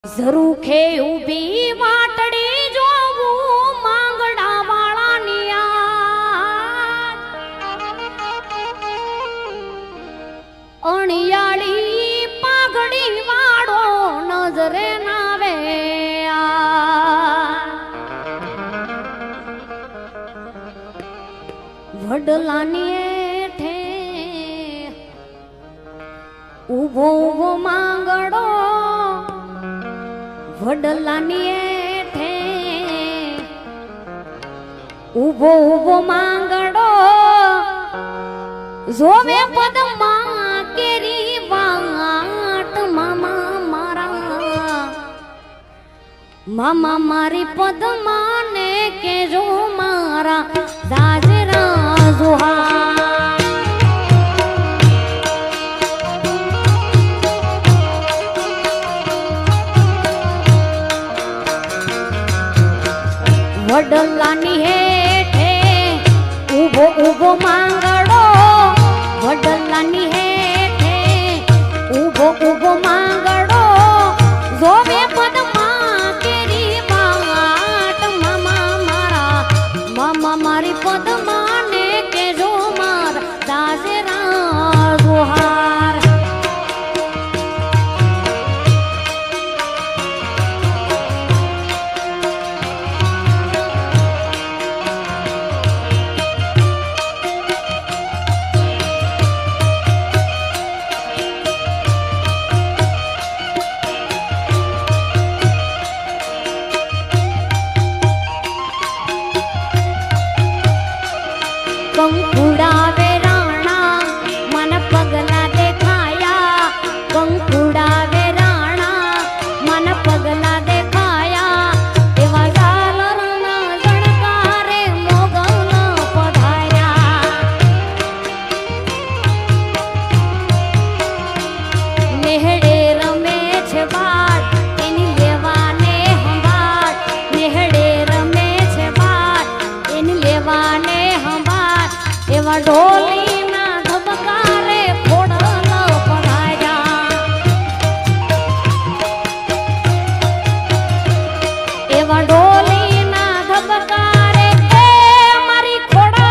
ઝરૂખે ઊભી વાટડી જોવું માંગડા વાળાની અણિયાળી પાઘડી વાળો નજરે નાવે વડલાની એઠે ઊભો ઊભો માંગડો વડલાની એઠે ઊભો ઊભો માંગડો જોવે પદમાં કેરી વાટ મામા મારી પદમાં ને કેજો મારા દાજરા જોહા વડલાની હેઠે ઊભો ઊભો માંગડો વડલાની હેઠે ઊભો ઊભો માંગડો જોવે પદમાં કેરી વાટ મામા મારી પદમાં ને કેજો મારા દાસરા જોહાર કંકુડા વેરાણા મન પગલા દેખાયા કંકુડા વેરાણા મન પગલા દેખાયા એવા ઝાલરના જણકારે મોગલ પધાર્યા નેહડે રમે છે બાળ એની લેવાને હંભાળ નેહડે રમે છે બાળ એની લેવાને એવા ઢોલીના ધબકારે ફોડલ પધાર્યા એવા ઢોલીના ધબકારે એ મારી ખોડા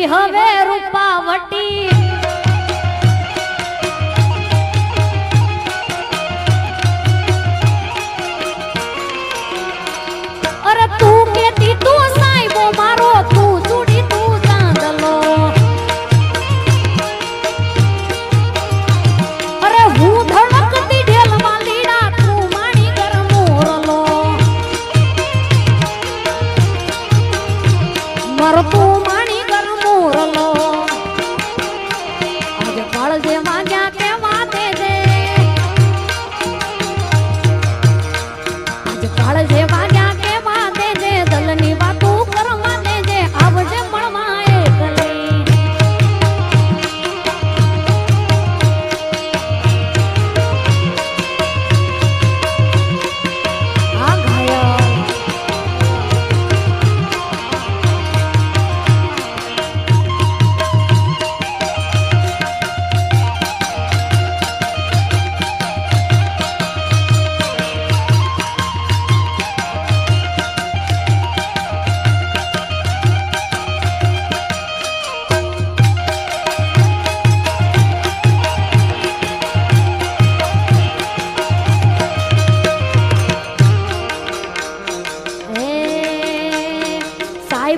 હવે રૂપાવટી અરે તું કેતી તું સાહેબો મારો તું ચૂડી તું ચાંદલો અરે હું ધડકતી ઢેલમાં લીડા તું માણી કર મોરલો મારો તું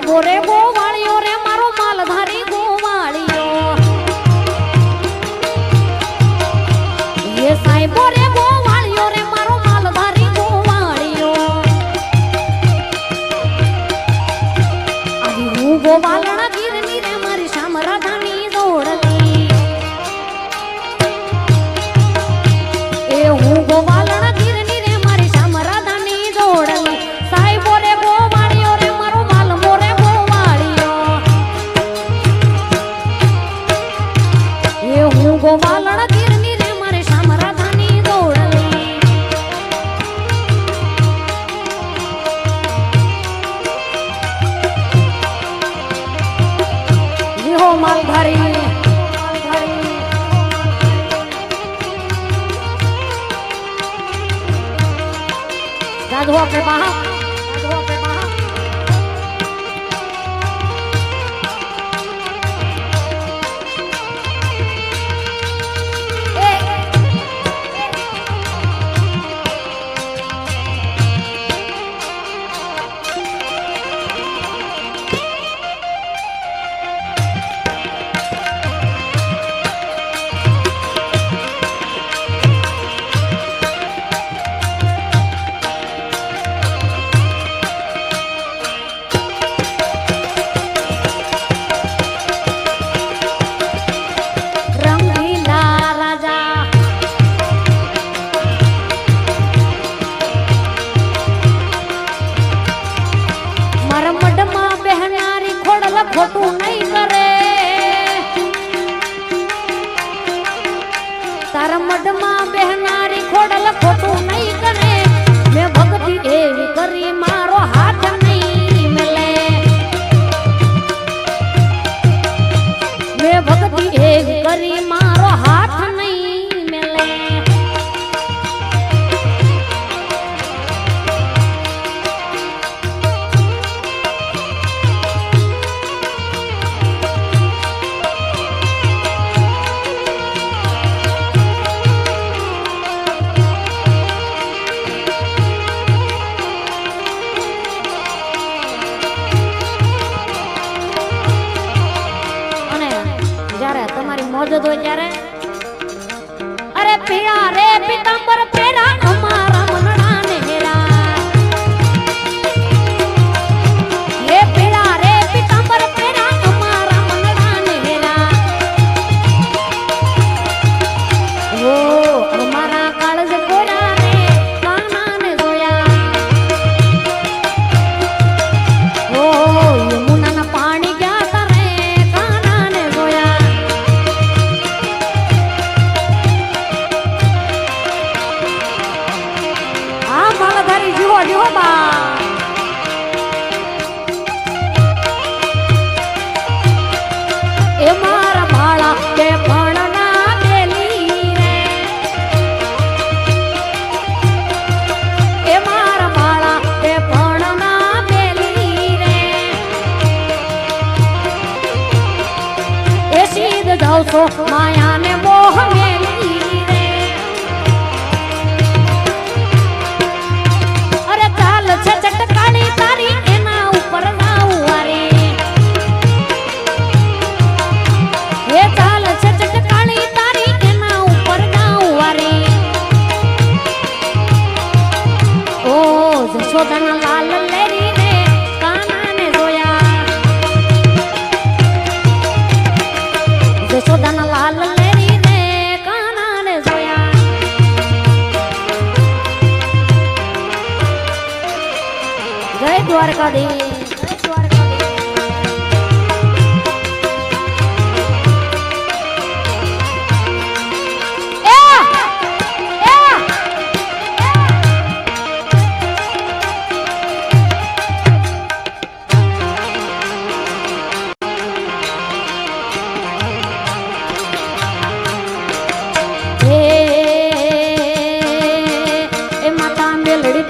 બોરે ગોવાળિયો રે મારો માલધારી ગોવાળિયો એ સાહેબો રે ગોવાળિયો રે મારો માલધારી ગોવાળિયો આવી હું ગોવાલણા ગીરની રે મારી શામ રાધાની દોડલી એ હું ગોવાલણા ગીરની રે મારી શામ રાધાની દોડલી સાહેબો રે ગોવાળિયો રે पे बहा साधुओं पे बहा खोटू नहीं करे तारा मडमा बहनारी खोडल खोटू नहीं करे मैं भक्ति एवी करी मारो हाथ नहीं मिले मैं भक्ति एवी करी मारो हाथ नहीं मिले મોજદ હોય ત્યારે અરે પીળા રે પીતાંબર પેરા અમારા મનડા ને હેરા એ પીળા રે પીતાંબર પેરા અમારા મનડા ને હેરા ઓ અમારા કાળજ કોરા રે કાના ને જોયા ઓ યમુના ના પાણી ગયા તારે કાના ને જોયા એ મારા ભાળા કે ભણના બેલી રે એ મારા ભાળા કે ભણના બેલી રે એ સીધ જાવ છો માયાને મોહ મેલી રે અરે ચાલ છે ચટકાણી તારી એના ઉપર જાઉં વારી એ ચાલ છે ચટકાણી તારી એના ઉપર જાઉં વારી ઓ જશોદાના લાલ લેરી ને કાનાને જોયા જશોદાના લાલ લેરી ને કાનાને જોયા જય દ્વારકાધીશ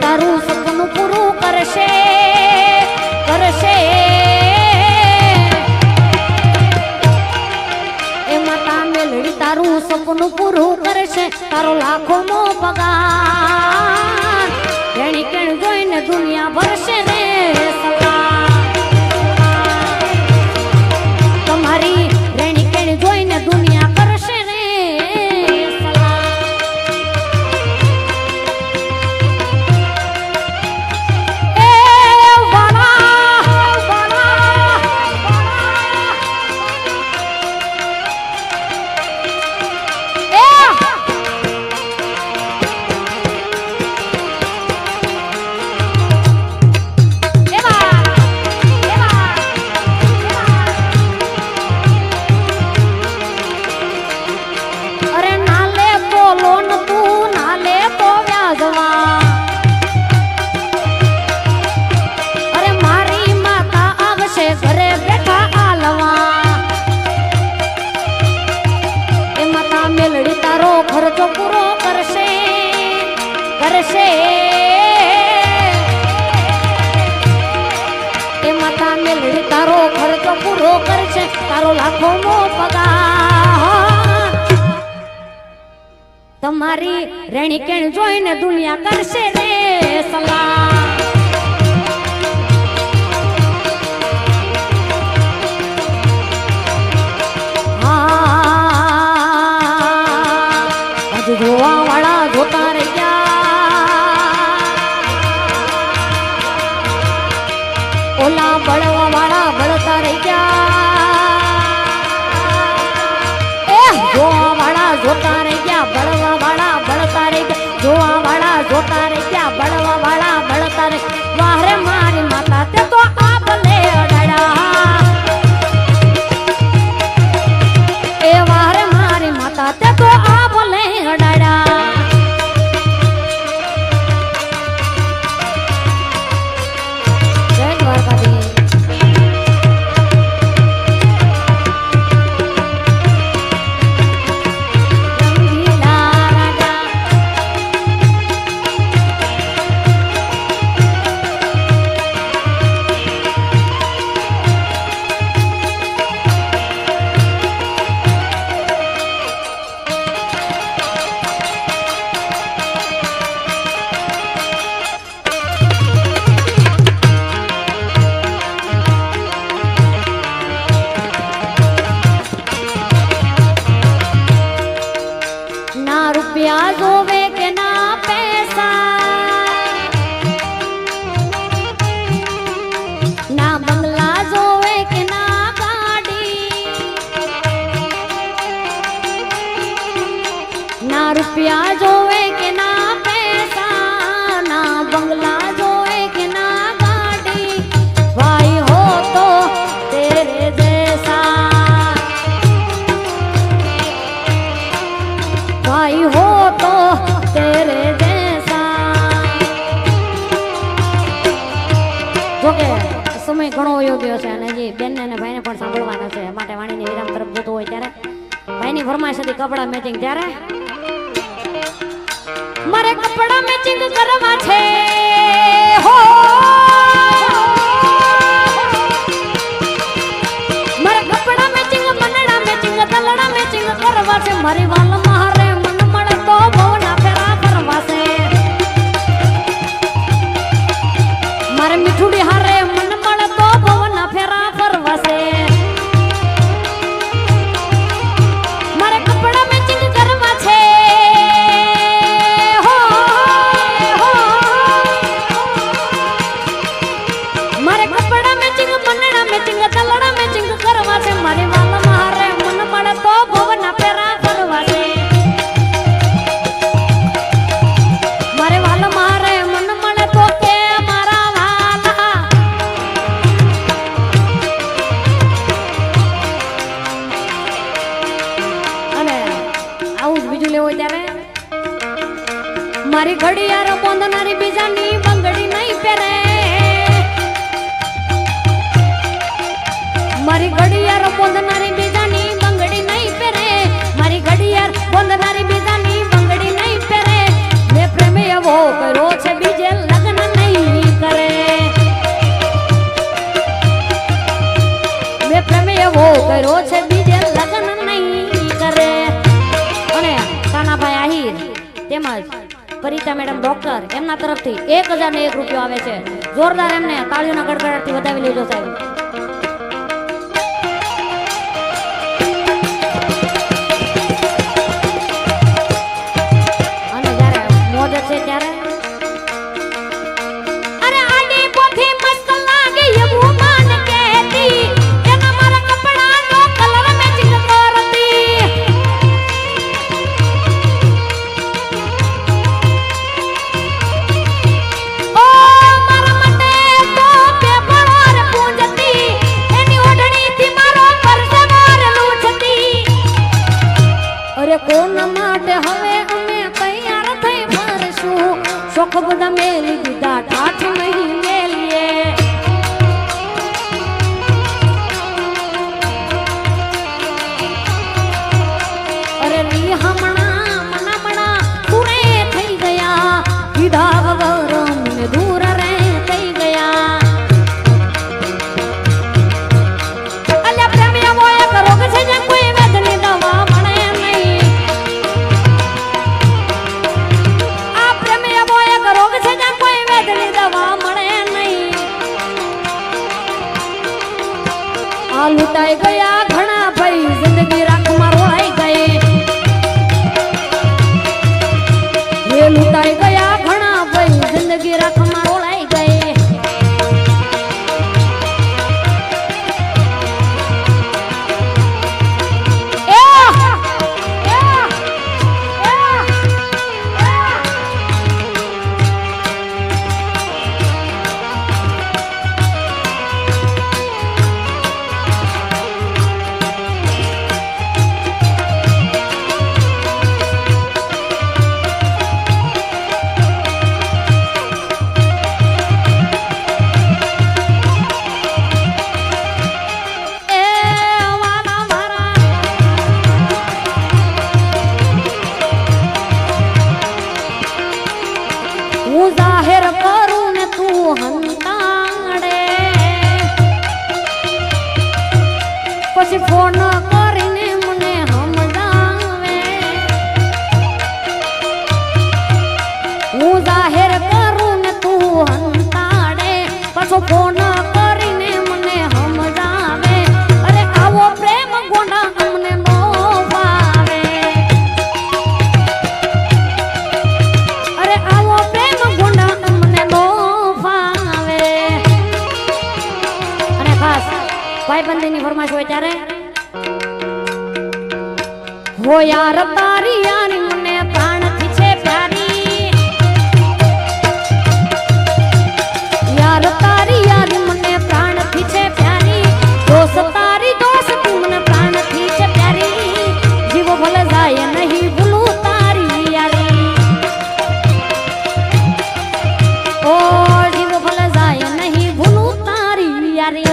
તારું સપનું પૂરું કરશે કરશે એ માતા મેલડી તારું સપનું પૂરું કરશે તારો લાખો નો પગાર એની કેણ જોઈને દુનિયા ભરશે ને સલાહ તમારી રેણી કેણ જોઈને દુનિયા કરશે ને તારો ખર્ચો પૂરો કરશે તારો લાખોનો પગાર તમારી રેણી કેણ જોઈને દુનિયા કરશે રે સલાહ જોવા વાળા જોતા રહી ગયા ઓલા બળવા વાળા બળતા રહી ગયા જોવા વાળા જોતા રહી ગયા બળવા વાળા બળતા રહી ગયા જોવા વાળા જોતા રહી ગયા બળવા વાળા બળતા રહી વાહરે મારી માતા તે તો આ ભલે અડાડા એ વાહરે મારી માતા તે તો આ ભલે અડાડા જય દ્વારકાધીશ રૂપિયા જોવે કે ના પૈસા ના બંગલા જોવે કે ના ગાડી ના રૂપિયા જોવે કે ના પૈસા ના બંગલા જોવે કે ના ગાડી ભાઈ હો તો તેરે જૈસા भाई हो तो तेरे जैसा જોકે સમય ઘણો વયો ગયો છે અને હજી બેનને અને ભાઈને પણ સાંભળવાના છે માટે વાણીની વિરામ તરફ જતો હોય ત્યારે ભાઈની ફરમાઈશ હતી કપડા મેચિંગ ત્યારે મારે કપડા મેચિંગ કરવા છે હો મારે કપડા મેચિંગ મનડા મેચિંગ તલડા મેચિંગ કરવા છે મારી વાલ મારે મારે મીઠુડી હારે મન મળે તો ભવના ફેરા ફરવાશે મારે કપડા મેચિંગ કરવા છે હો મારે કપડા મેચિંગ મનડા મેચિંગ તલડા મેચિંગ કરવા છે મારી વાલ મારે મન મળે તો ભવના ફેરા ફરવાશે મારે વાલ મારે મન મળે તો કે મારી ઘડિયાળ બોંધનારી બીજાની બંગડી નહીં પહેરે મારી ઘડિયાળ બોંધનારી બીજાની બંગડી નહીં પહેરે મારી ઘડિયાળ બોંધનારી બીજાની બંગડી નહીં પહેરે મેં પ્રેમ એવો કર્યો છે બીજે લગ્ન નહીં કરે મેં પ્રેમ એવો કર્યો છે બીજે લગ્ન નહીં કરે અને કાનાભાઈ આહિર તેમજ પરિતા મેડમ ડોક્ટર એમના તરફથી 1001 રૂપિયો આવે છે જોરદાર એમને તાળીઓના ગડગડાટથી વધાવી લેજો સાહેબ અને જ્યારે મોજ છે ત્યારે અરે આડી પોથી મસ્ત લાગે એવું માન કહેતી એના મારા કપડાનો કલર મેચિંગ કરતી ઓ મારા માટે તો પેપર પૂંજતી આ લૂંટાઈ ગયા ઘણા ભાઈ જિંદગી રાખમાં રોળાઈ ગઈ એ લૂંટાઈ ગયા ઘણા ભાઈ જિંદગી રાખમાં રોળાઈ ગઈ હું જાહેર કરું ને તું હંતાડે પછી ફોન કરીને મને સમજાવે હું જાહેર કરું ને તું હંતાડે પછી ફોન કરીને મને સમજાવે અરે આવો પ્રેમ ગોંડા અમને નો ભાવે અરે આવો પ્રેમ ગોંડા અમને નો ભાવે અને ખાસ ભાઈબંધીની ફરમાઈશ હોય ત્યારે હો યાર તારી યારી મને પ્રાણથી છે પ્યારી યાર તારી યારી મને પ્રાણથી છે પ્યારી દોસ્ત તારી દોસ્તી મને પ્રાણથી છે પ્યારી જીવો ભલે જાય નહીં ભૂલું તારી યારી ઓ જીવો ભલે જાય નહીં ભૂલું તારી યારી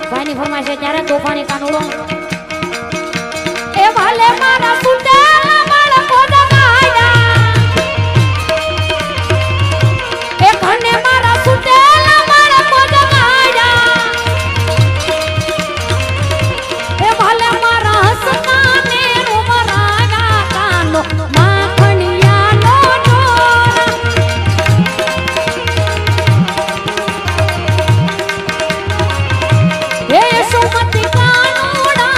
ભાઈની ફરમાઈશ ત્યારે તોફાની કાનુડો એ વાલે મારા સુટેલા મારા પોદગાયા એ કને મારા સુટેલા મારા પોદગાયા એ વાલે મારા હસનાને રૂમરાગા કાનો માખણિયાનો ડોરા એ સુમતિ કાનુડા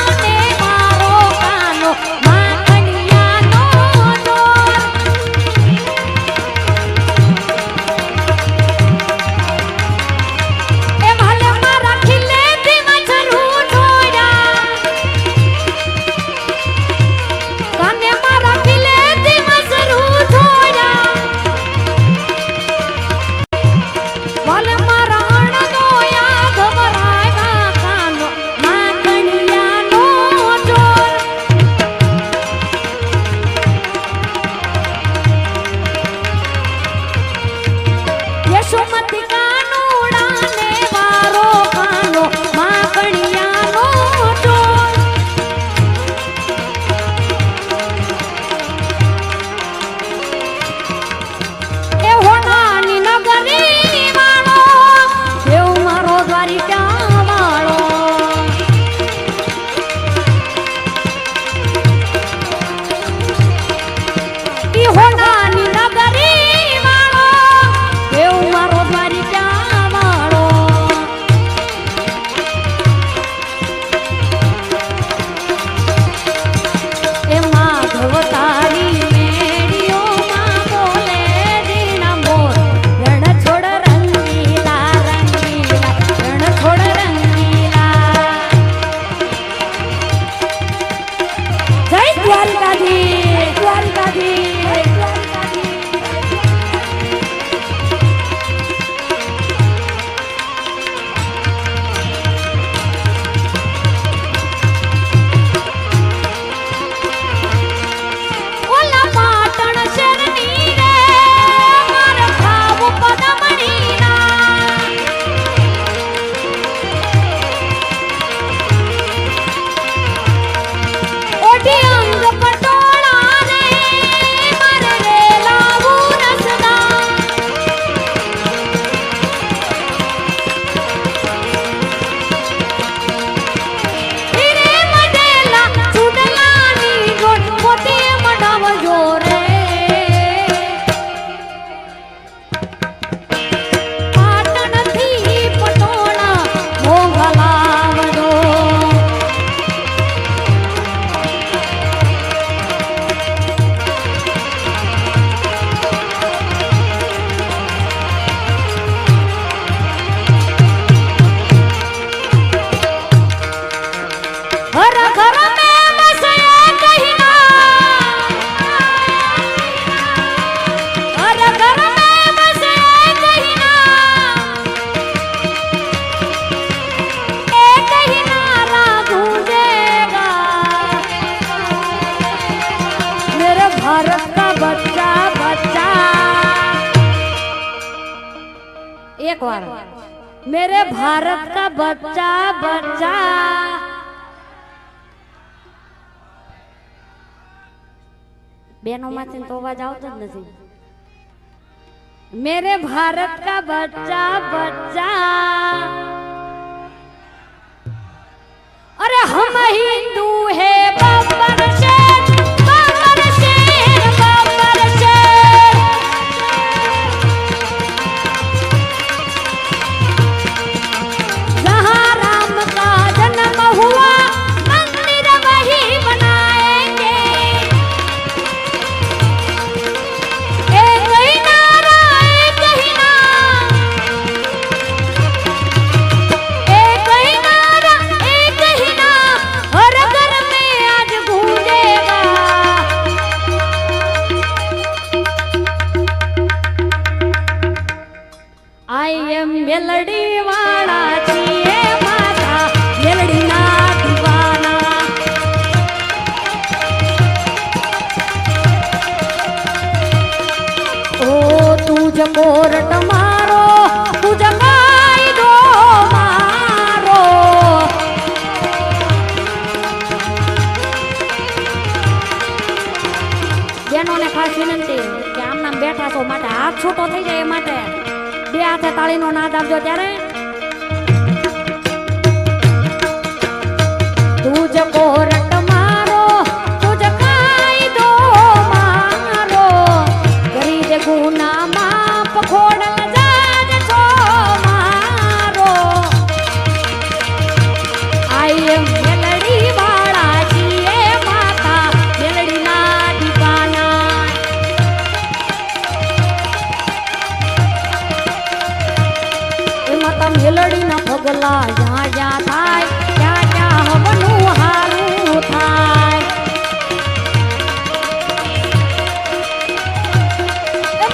एक बार मेरे भारत का बच्चा बच्चा बहनों माथी तो अवाज आवतो ज नथी। मेरे भारत का बच्चा बच्चा अरे हम हिंदू है बब्बर शेर बब्बर शेर बब्बर शेर। जहाँ राम का जन्म हुआ मंदिर वही बनाएंगे। एक ही नारा एक ही नाम, एक ही नारा एक ही नाम हर घर में आज गूंजेगा। आई एम मेलडी वाला छिए माता मेलडी ना दीवाना। ओ तुझ कोरट मारो तुझ कायदो मारो। बहनों ने खास विनंती कि आम नाम बैठा छो माटे हाथ छूटो थई जाय ए माटे બે હાથે તાળીનો નાદ આપજો ત્યારે। તુજ કોરટ મારો તુજ કાયદો મારો કરી દે ગુના માપ ખોડલ જાજ છો મારો। આઈ એમ મેલડી વાળા છીએ માતા મેલડી ના દીવાના। माता मेलडी ना पगला ज्या ज्या थाय त्या त्या हवनु हारू थाय।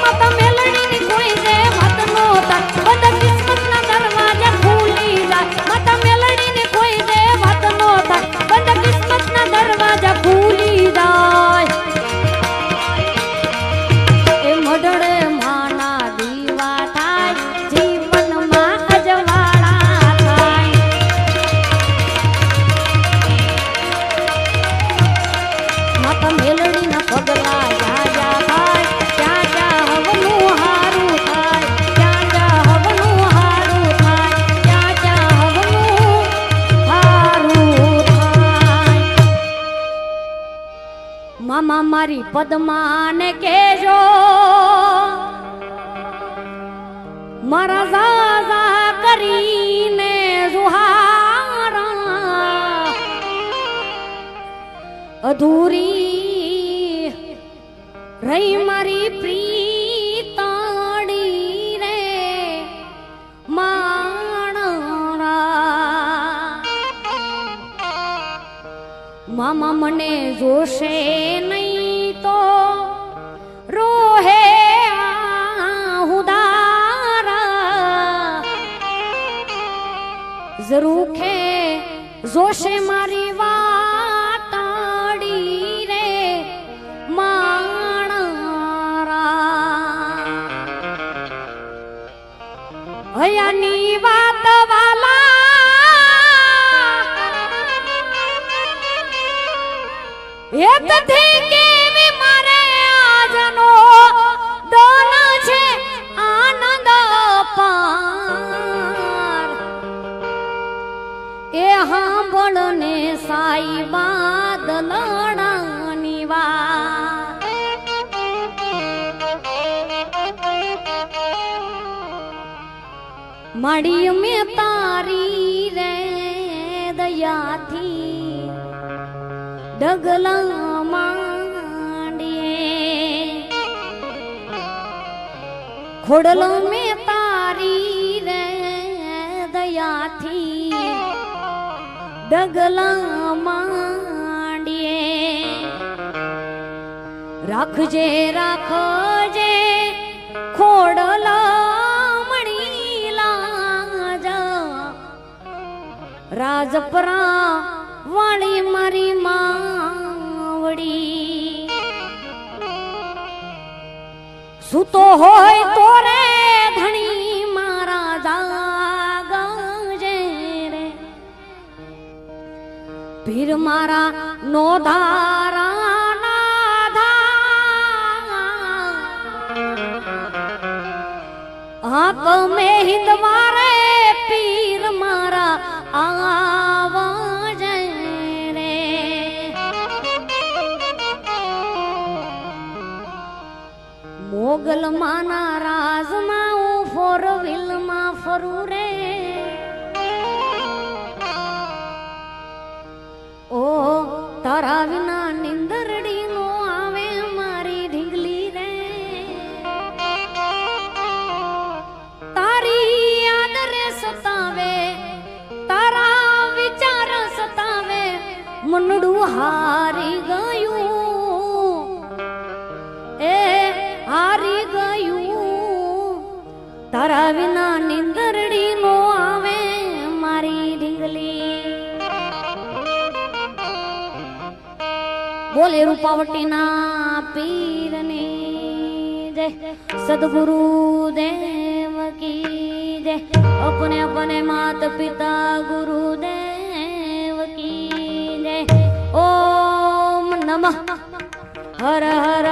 माता मेलडी नी कोई दे मत नो तक बद किस्मत ना दरवाजा खुली जाय। माता मेलडी नी कोई दे मत नो तक बद किस्मत ना दरवाजा खुली जाय। ए मडड़े माना दीवा थाय जीवन मा अजवाड़ा थाय। माता मेलडी ना पगला जा जा थाय त्या त्या हवनु हारू थाय त्या त्या हवनु हारू थाय त्या त्या हवनु हारू थाय। मामा मारी पद्मा ने केजो मारा ज़ाज़ा करीने जुहारा अधूरी रही मारी प्रीताड़ी रे माणरा। मामा मने जोशे नहीं तो ઝરૂખે જોશે મારી વાતડી રે માણરા હયાની વાત વાલા એ તથી કેવી મારે આજનો દન છે આનંદ પાર એ હાંભળને સાઈ બાદલડાની વાત મળી મેં તારી રે દયાથી ડગલા માંડીએ ખોડલો મેં તારી રે દયાથી ડગલા માંડીએ રાખજે રાખજે ખોડલો મણી લાજ રાજપરા વાળી મારી માવડી સૂતો હોય તો રે ધણી મારા જાગજે રે પીર મારા નો ધારા આપ મે હિંદવારે પીર મારા આવાજ રે મોગલ માના રાજમાં હું ફોર વ્હીલ માં ફરું રે ઓ તારા વિના નિંદરડી નો આવે મારી ઢીંગલી રે તારી યાદ રે સતાવે તારા વિચાર સતાવે મનડું હારી ગયું એ હારી ગયું તારા વિના નિંદરડી નો આવે મારી ઢીંગલી બોલે રૂપાવટી ના પીરની જય સદગુરુ દેવ કી જય अपने अपने मात पिता गुरुदेव की जय ओम नमः हर हर